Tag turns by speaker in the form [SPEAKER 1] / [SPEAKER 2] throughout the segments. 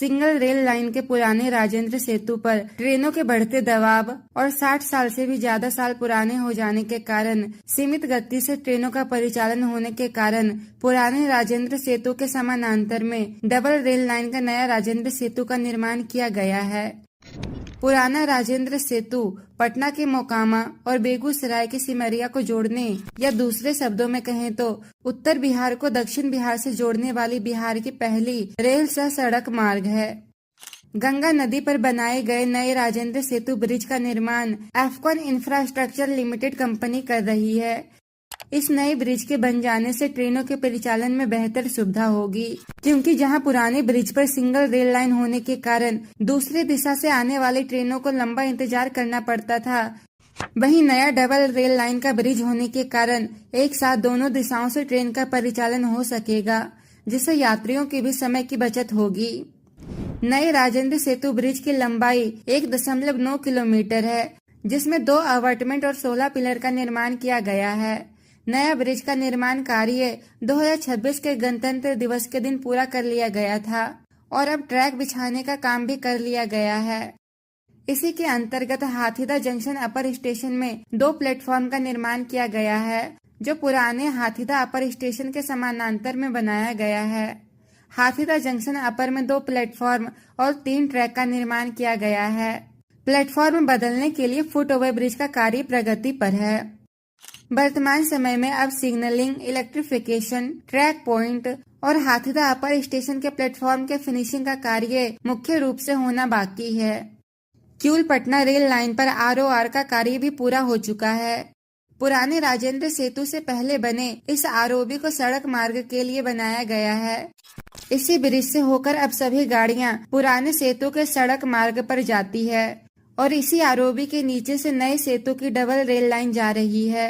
[SPEAKER 1] Single rail line के पुराने राजेंद्र सेतु पर ट्रेनों के बढ़ते दबाव और 60 साल से भी ज्यादा साल पुराने हो जाने के कारण सीमित गति से ट्रेनों का परिचालन होने के कारण पुराने राजेंद्र सेतु के समानांतर में डबल रेल लाइन का नया राजेंद्र सेतु का निर्माण किया गया है। पुराना राजेंद्र सेतु पटना के मोकामा और बेगूसराय के सिमरिया को जोड़ने या दूसरे शब्दों में कहें तो उत्तर बिहार को दक्षिण बिहार से जोड़ने वाली बिहार की पहली रेल सह सड़क मार्ग है। गंगा नदी पर बनाए गए नए राजेंद्र सेतु ब्रिज का निर्माण एफकॉन इंफ्रास्ट्रक्चर लिमिटेड कंपनी कर रही है। इस नए ब्रिज के बन जाने से ट्रेनों के परिचालन में बेहतर सुविधा होगी, क्योंकि जहां पुराने ब्रिज पर सिंगल रेल लाइन होने के कारण दूसरी दिशा से आने वाली ट्रेनों को लंबा इंतजार करना पड़ता था, वहीं नया डबल रेल लाइन का ब्रिज होने के कारण एक साथ दोनों दिशाओं से ट्रेन का परिचालन हो सकेगा, जिससे यात्रियों की भी समय की बचत होगी। नए राजेंद्र सेतु ब्रिज की लंबाई 1.9 किलोमीटर है, जिसमें 2 अपार्टमेंट और 16 पिलर का निर्माण किया गया है। नया ब्रिज का निर्माण कार्य 2026 के गणतंत्र दिवस के दिन पूरा कर लिया गया था और अब ट्रैक बिछाने का काम भी कर लिया गया है। इसी के अंतर्गत हाथीदह जंक्शन अपर स्टेशन में 2 प्लेटफॉर्म का निर्माण किया गया है, जो पुराने हाथीदह अपर स्टेशन के समानांतर में बनाया गया है। हाथीदह जंक्शन अपर में 2 प्लेटफॉर्म और 3 ट्रैक का निर्माण किया गया है। प्लेटफॉर्म बदलने के लिए फुट ओवर ब्रिज का कार्य प्रगति पर है। वर्तमान समय में अब सिग्नलिंग, इलेक्ट्रिफिकेशन, ट्रैक पॉइंट और हाथीदह अपर स्टेशन के प्लेटफॉर्म के फिनिशिंग का कार्य मुख्य रूप से होना बाकी है। किऊल पटना रेल लाइन पर आरओआर का कार्य भी पूरा हो चुका है। पुराने राजेंद्र सेतु से पहले बने इस आरओबी को सड़क मार्ग के लिए बनाया गया है। इसी ब्रिज से होकर अब सभी गाड़ियां पुराने सेतु के सड़क मार्ग पर जाती है और इसी आरओबी के नीचे से नए सेतु की डबल रेल लाइन जा रही है।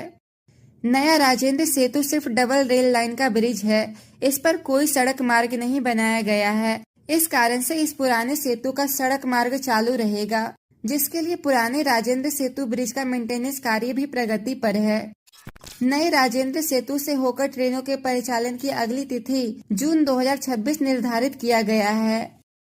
[SPEAKER 1] नया राजेंद्र सेतु सिर्फ डबल रेल लाइन का ब्रिज है, इस पर कोई सड़क मार्ग नहीं बनाया गया है। इस कारण से इस पुराने सेतु का सड़क मार्ग चालू रहेगा, जिसके लिए पुराने राजेंद्र सेतु ब्रिज का मेंटेनेंस कार्य भी प्रगति पर है। नए राजेंद्र सेतु से होकर ट्रेनों के परिचालन की अगली तिथि जून 2026 निर्धारित किया गया है।